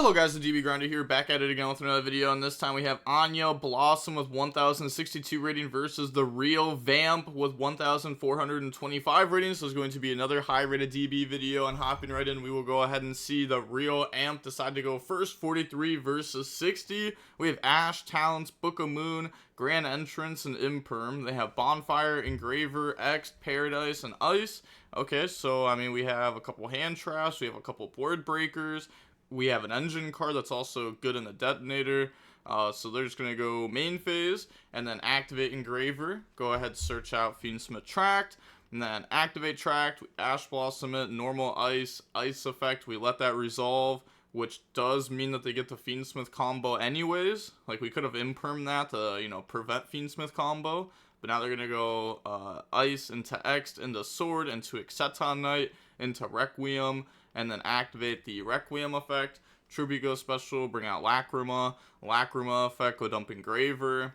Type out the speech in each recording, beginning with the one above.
Hello guys, the DB Grinder here, back at it again with another video, and this time we have Anya Blossom with 1062 rating versus the real Vamp with 1425 rating. So it's going to be another high rated DB video, and hopping right in, we will go ahead and see the real Amp decide to go first. 43 versus 60. We have Ash, Talents, Book of Moon, Grand Entrance, and Imperm. They have Bonfire, Engraver, X, Paradise, and Ice. Okay, so I mean, we have a couple hand traps, we have a couple board breakers. We have an engine card that's also good in the detonator. So they're just going to go main phase and then activate Engraver. Go ahead, search out Fiendsmith Tract. And then activate Tract, Ash Blossom it, normal ice effect. We let that resolve, which does mean that they get the Fiendsmith combo anyways. Like, we could have impermed that to, you know, prevent Fiendsmith combo. But now they're going to go ice into X, into Sword, into Exceton Knight, into Requiem, and then activate the Requiem effect. Tribute goes special, bring out Lacrima. Lacrima effect, go dump Engraver.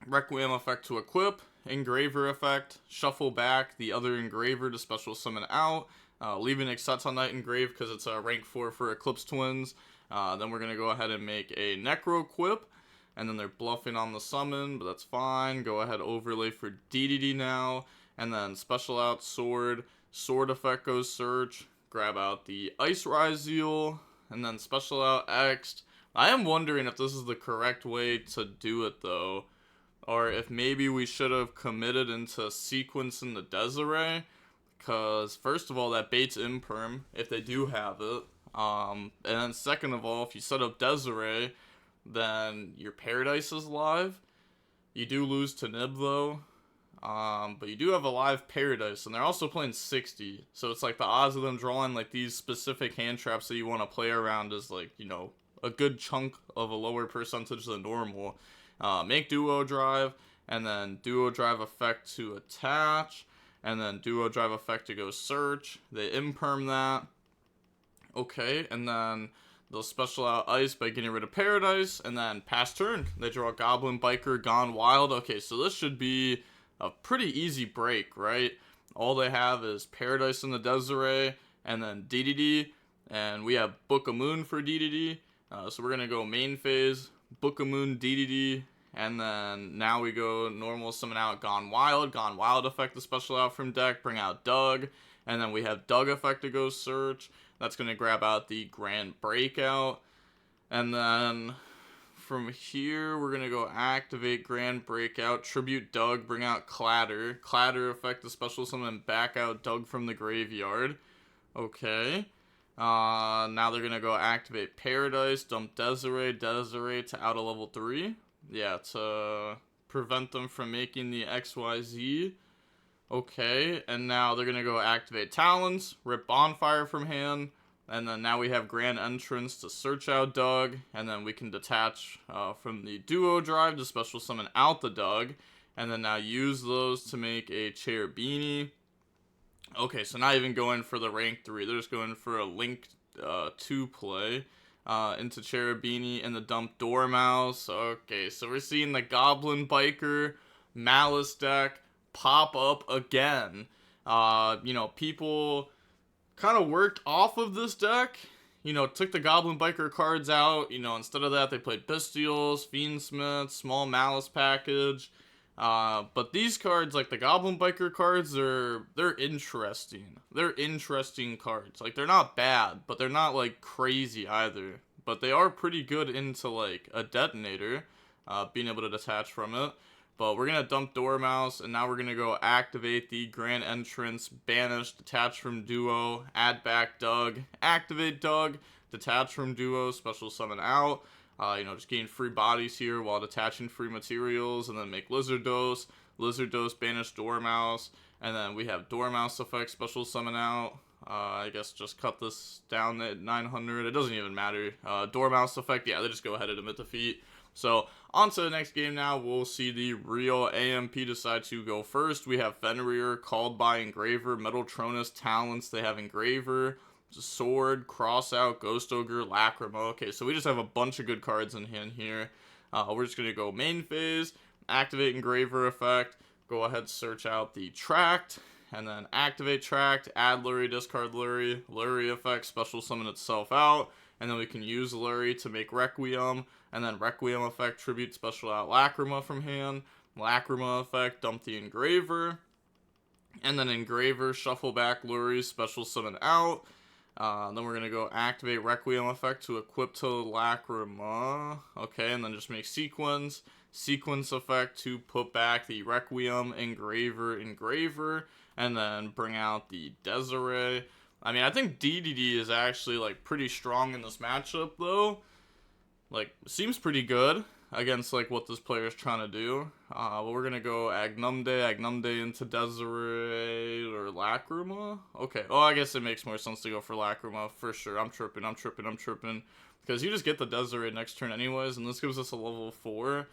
Requiem effect to equip. Engraver effect, shuffle back the other Engraver to special summon out. Leaving Exceton Knight engraved because it's a rank 4 for Eclipse Twins. Then we're going to go ahead and make a Necro Quip. And then they're bluffing on the summon, but that's fine. Go ahead, overlay for DDD now. And then special out Sword. Sword effect goes search. Grab out the Ice Ryzeal, and then special out X. I am wondering if this is the correct way to do it, though. Or if maybe we should have committed into sequence in the Desiree. Because, first of all, that baits Imperm, if they do have it. And then second of all, if you set up Desiree, then your Paradise is live. You do lose to Nib, though. But you do have a live Paradise, and they're also playing 60, so it's like the odds of them drawing like these specific hand traps that you want to play around is, like, you know, a good chunk of a lower percentage than normal. Make Duo Drive, and then Duo Drive effect to attach, and then Duo Drive effect to go search. They imperm that. Okay, and then they'll special out Ice by getting rid of Paradise, and then pass turn. They draw Goblin, Biker, Gone Wild. Okay, so this should be a pretty easy break, right? All they have is Paradise in the Desiree, and then DDD, and we have Book of Moon for DDD. So we're going to go main phase, Book of Moon, DDD, and then now we go normal summon out Gone Wild. Gone Wild effect to special out from deck, bring out Doug, and then we have Doug effect to go search. That's going to grab out the Grand Breakout, and then from here, we're going to go activate Grand Breakout, tribute Doug, bring out Clatter. Clatter effect the special summon and back out Doug from the graveyard. Okay. Now they're going to go activate Paradise, dump Desiree to out of level 3. Yeah, to prevent them from making the XYZ. Okay, and now they're going to go activate Talons, rip Bonfire from hand. And then now we have Grand Entrance to search out Doug, and then we can detach from the Duo Drive to special summon out the Doug, and then now use those to make a Cherubini. Okay, so not even going for the rank 3, they're just going for a Link 2 play into Cherubini and the dump Dormouse. Okay, so we're seeing the Goblin, Biker, Maliss deck pop up again. You know, people kind of worked off of this deck, you know, took the Goblin Biker cards out, you know, instead of that they played Bestials, Fiendsmith, small Maliss package, but these cards, like the Goblin Biker cards, they're interesting cards. Like, they're not bad, but they're not like crazy either, but they are pretty good into like a detonator, being able to detach from it. But we're going to dump Dormouse, and now we're going to go activate the Grand Entrance, banish, detach from Duo, add back Doug, activate Doug, detach from Duo, special summon out. You know, just gain free bodies here while detaching free materials, and then make Lizardos, banish Dormouse, and then we have Dormouse effect, special summon out. I guess just cut this down at 900, it doesn't even matter. Dormouse effect, yeah, they just go ahead and admit defeat. So, on to the next game now. We'll see the real AMP decide to go first. We have Fenrir, Called by Engraver, Metaltronus, Talents. They have Engraver, Sword, Crossout, Ghost Ogre, Lacrima. Okay, so we just have a bunch of good cards in hand here. We're just going to go main phase, activate Engraver effect, go ahead, search out the Tract, and then activate Tract, add Lurie, discard Lurie, Lurie effect, special summon itself out, and then we can use Lurie to make Requiem, and then Requiem effect, tribute, special out Lacrima from hand, Lacrima effect, dump the Engraver, and then Engraver, shuffle back Lurie, special summon out. Then we're going to go activate Requiem effect to equip to Lacrima. Okay, and then just make Sequence. Sequence effect to put back the Requiem, Engraver, and then bring out the Desiree. I mean, I think DDD is actually, like, pretty strong in this matchup, though. Like, seems pretty good against, like, what this player is trying to do. But we're going to go Agnumde into Desiree or Lacrima. Okay. Oh, I guess it makes more sense to go for Lacrima for sure. I'm tripping. Because you just get the Desiree next turn anyways, and this gives us a level 4.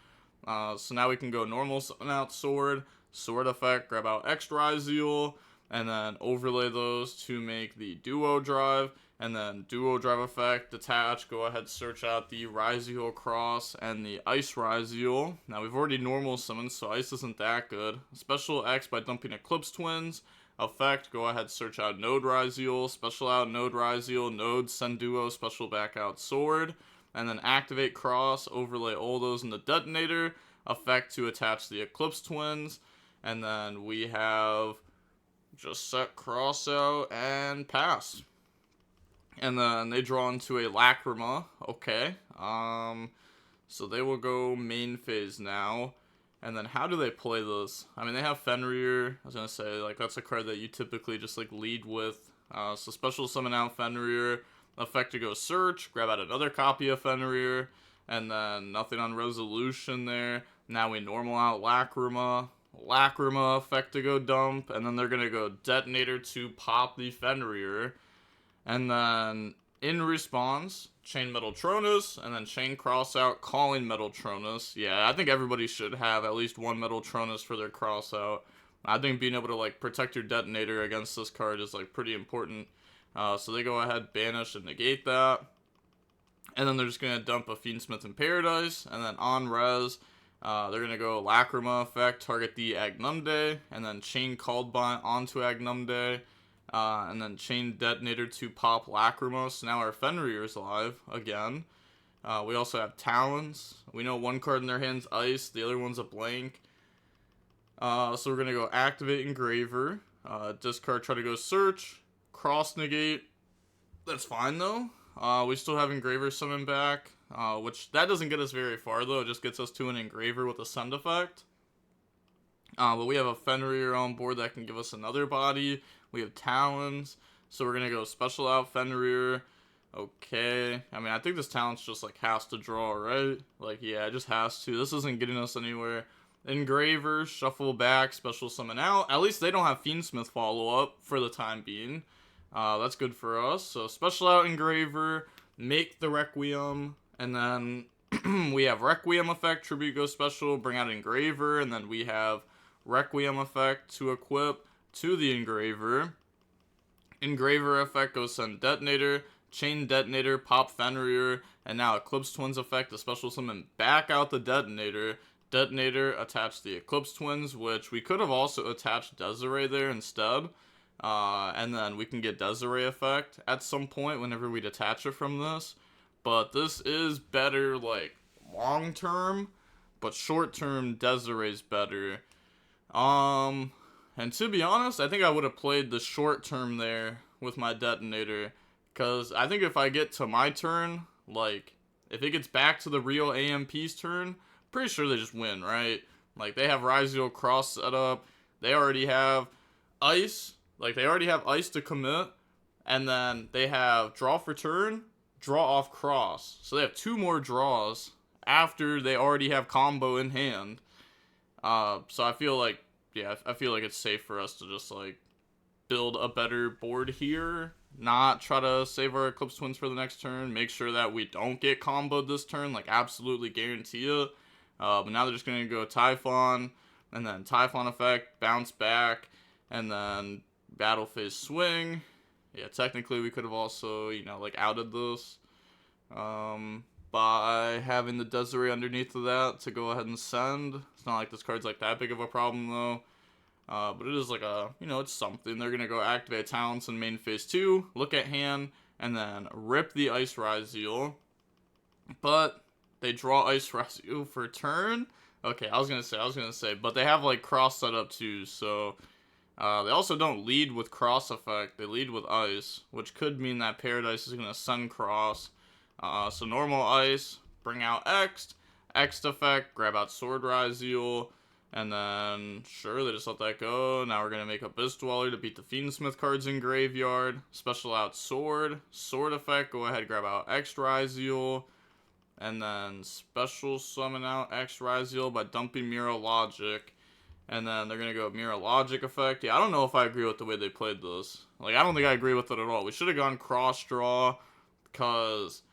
So now we can go normal summon out Sword effect, grab out X Ryzeal, and then overlay those to make the Duo Drive. And then Duo Drive effect, detach, go ahead, search out the Ryzeal Cross and the Ice Ryzeal. Now we've already normal summoned, so Ice isn't that good. Special X by dumping Eclipse Twins. Effect, go ahead, search out Node Ryzeal, special out Node Ryzeal, Node, send Duo, special back out Sword. And then activate Cross, overlay all those in the Detonator. Effect to attach the Eclipse Twins. And then we have just set Cross out and pass. And then they draw into a Lacrima. Okay. So they will go main phase now. And then how do they play this? I mean, they have Fenrir. I was going to say, like, that's a card that you typically just, like, lead with. So special summon out Fenrir. Effect to go search. Grab out another copy of Fenrir. And then nothing on resolution there. Now we normal out Lacrima. Lacrima effect to go dump. And then they're going to go Detonator to pop the Fenrir. And then, in response, Chain Metaltronus, and then Chain Crossout, calling Metaltronus. Yeah, I think everybody should have at least one Metaltronus for their Crossout. I think being able to, like, protect your Detonator against this card is, like, pretty important. So they go ahead, banish, and negate that. And then they're just going to dump a Fiendsmith in Paradise. And then on res, they're going to go Lacrima effect, target the Agnumde, and then Chain Called By onto Agnumde. And then Chain Detonator to pop Lacrima. So now our Fenrir is alive again. We also have Talons. We know one card in their hand's Ice. The other one's a blank. So we're going to go activate Engraver. Discard, try to go search. Cross negate. That's fine though. We still have Engraver summon back. Which that doesn't get us very far though. It just gets us to an Engraver with a send effect. But we have a Fenrir on board that can give us another body. We have Talons, so we're going to go special out Fenrir. Okay, I mean, I think this Talons just, like, has to draw, right? Like, yeah, it just has to. This isn't getting us anywhere. Engraver, shuffle back, special summon out. At least they don't have Fiendsmith follow-up for the time being. That's good for us. So, special out Engraver, make the Requiem, and then we have Requiem effect, tribute go special, bring out Engraver, and then we have Requiem effect to equip to the Engraver. Engraver effect goes send Detonator, Chain Detonator, pop Fenrir, and now Eclipse Twins effect, a special summon back out the Detonator. Detonator, attach the Eclipse Twins, which we could have also attached Desiree there instead. And then we can get Desiree effect at some point whenever we detach it from this. But this is better, like, long term, but short term Desiree's better. And to be honest, I think I would have played the short term there with my Detonator. Because I think if I get to my turn, like, if it gets back to the real AMP's turn, pretty sure they just win, right? Like, they have Ryzeal Cross set up. They already have Ice. Like, they already have Ice to commit. And then they have draw for turn, draw off Cross. So they have 2 more draws after they already have combo in hand. So I feel like, yeah, I feel like it's safe for us to just, like, build a better board here. Not try to save our Eclipse Twins for the next turn. Make sure that we don't get comboed this turn. Like, absolutely guarantee it. But now they're just going to go Typhon. And then Typhon effect, bounce back. And then battle phase swing. Yeah, technically we could have also, you know, like, outed this. By having the Desiree underneath of that to go ahead and send. It's not like this card's, like, that big of a problem, though. But it is like a, you know, it's something. They're going to go activate Talents in main phase 2, look at hand, and then rip the Ice Ryzeal. But they draw Ice Ryzeal for turn. Okay, I was gonna say, but they have like cross set up too, so they also don't lead with cross effect. They lead with ice, which could mean that Paradise is gonna Sun Cross. So normal ice, bring out X'd effect, grab out Sword Ryzeal, and then sure, they just let that go. Now we're gonna make Abyss Dweller to beat the Fiendsmith cards in graveyard. Special out Sword effect, go ahead, grab out X Ryzeal. And then special summon out X Ryzeal by dumping Mirror Logic. And then they're going to go Mirror Logic effect. Yeah, I don't know if I agree with the way they played this. Like, I don't think I agree with it at all. We should have gone cross draw. Because,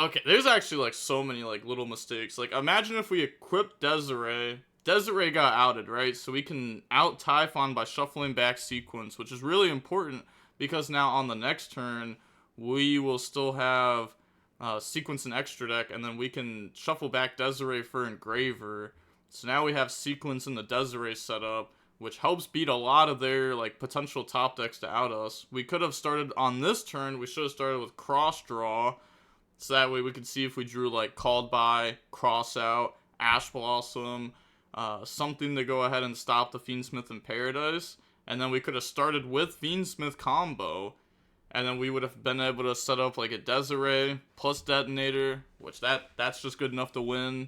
okay, there's actually, like, so many, like, little mistakes. Like, imagine if we equipped Desiree. Desiree got outed, right? So we can out Typhon by shuffling back Sequence, which is really important. Because now on the next turn, we will still have Sequence and extra deck, and then we can shuffle back Desiree for Engraver. So now we have Sequence in the Desiree setup, which helps beat a lot of their like potential top decks to out us. We could have started on this turn, we should have started with cross draw, so that way we could see if we drew like Called By, Cross Out, Ash Blossom, something to go ahead and stop the Fiendsmith and Paradise. And then we could have started with Fiendsmith combo, and then we would have been able to set up like a Desiree plus Detonator, which that's just good enough to win.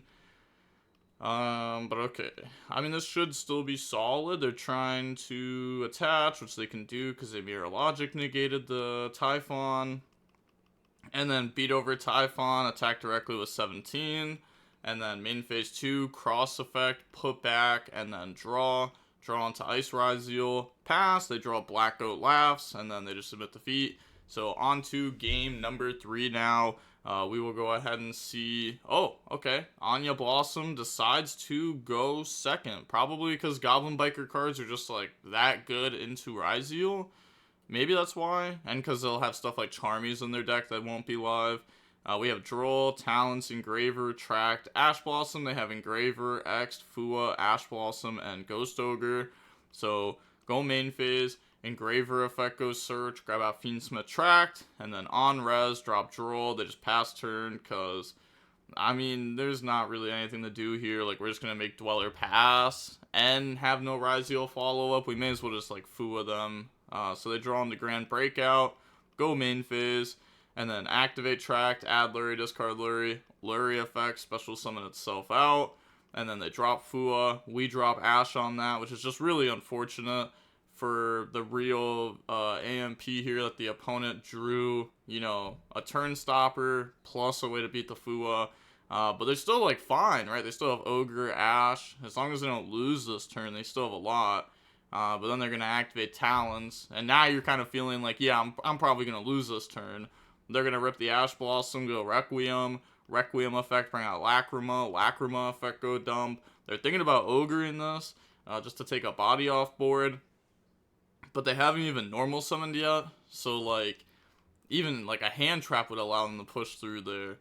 But okay. I mean, this should still be solid. They're trying to attach, which they can do because they Mirror Logic negated the Typhon. And then beat over Typhon, attack directly with 17. And then main phase 2, cross effect, put back, and then draw. Draw into Ice Ryzeal, pass, they draw Black Goat Laughs, and then they just submit defeat. So on to game number 3 now. We will go ahead and see, oh, okay, Anya Blossom decides to go second. Probably because Goblin Biker cards are just like that good into Ryzeal. Maybe that's why, and because they'll have stuff like Charmies in their deck that won't be live. We have Droll, Talents, Engraver, Tract, Ash Blossom. They have Engraver, X, Fua, Ash Blossom, and Ghost Ogre. So go main phase, Engraver effect goes search, grab out Fiendsmith Tract, and then on res, drop Droll. They just pass turn because, I mean, there's not really anything to do here. Like, we're just going to make Dweller pass and have no Ryzeal follow up. We may as well just, like, Fua them. So they draw on the Grand Breakout, go main phase, and then activate Tract, add Lurie, discard Lurie, Lurie effect, special summon itself out, and then they drop Fua. We drop Ash on that, which is just really unfortunate for the real AMP here that the opponent drew, you know, a turn stopper plus a way to beat the Fua. But they're still, like, fine, right? They still have Ogre, Ash. As long as they don't lose this turn, they still have a lot. But then they're going to activate Talons. And now you're kind of feeling like, yeah, I'm probably going to lose this turn. They're going to rip the Ash Blossom, go Requiem. Requiem effect, bring out Lacrima. Lacrima effect, go dump. They're thinking about Ogre in this, just to take a body off board. But they haven't even normal summoned yet. So, like, even, like, a hand trap would allow them to push through there.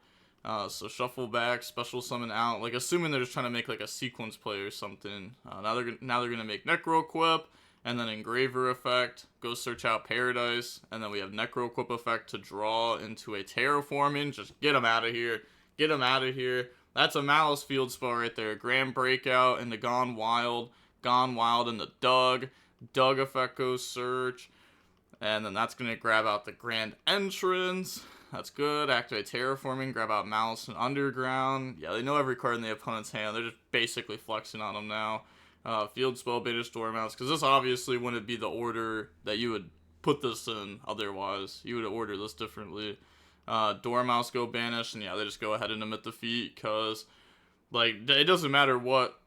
So shuffle back, special summon out. Like, assuming they're just trying to make, like, a sequence play or something. Now they're going to make Necro Equip. And then Engraver effect, go search out Paradise, and then we have Necro Equip effect to draw into a Terraforming. Just get them out of here. Get them out of here. That's a Maliss field spell right there. Grand Breakout into Gone Wild. Gone Wild into Doug. Doug effect goes search. And then that's going to grab out the Grand Entrance. That's good. Activate Terraforming. Grab out Maliss and Underground. Yeah, they know every card in the opponent's hand. They're just basically flexing on them now. Field spell, Banish Dormouse, because this obviously wouldn't be the order that you would put this in otherwise. You would order this differently. Dormouse go Banish, and yeah, they just go ahead and emit defeat, because, like, it doesn't matter what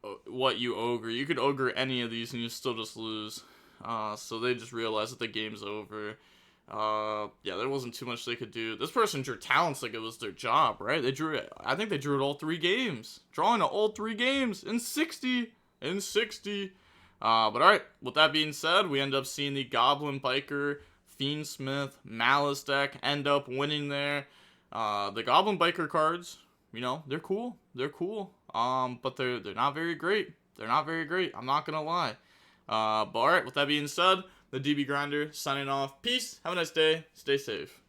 you Ogre. You could Ogre any of these and you still just lose. So they just realized that the game's over. Yeah, there wasn't too much they could do. This person drew Talents like it was their job, right? I think they drew it all 3 games. Drawing all 3 games in 60. But alright, with that being said, we end up seeing the Goblin Biker, Fiendsmith, Maliss deck end up winning there. The Goblin Biker cards, you know, they're cool. But they're not very great. I'm not gonna lie. But alright, with that being said, the DB Grinder signing off. Peace, have a nice day, stay safe.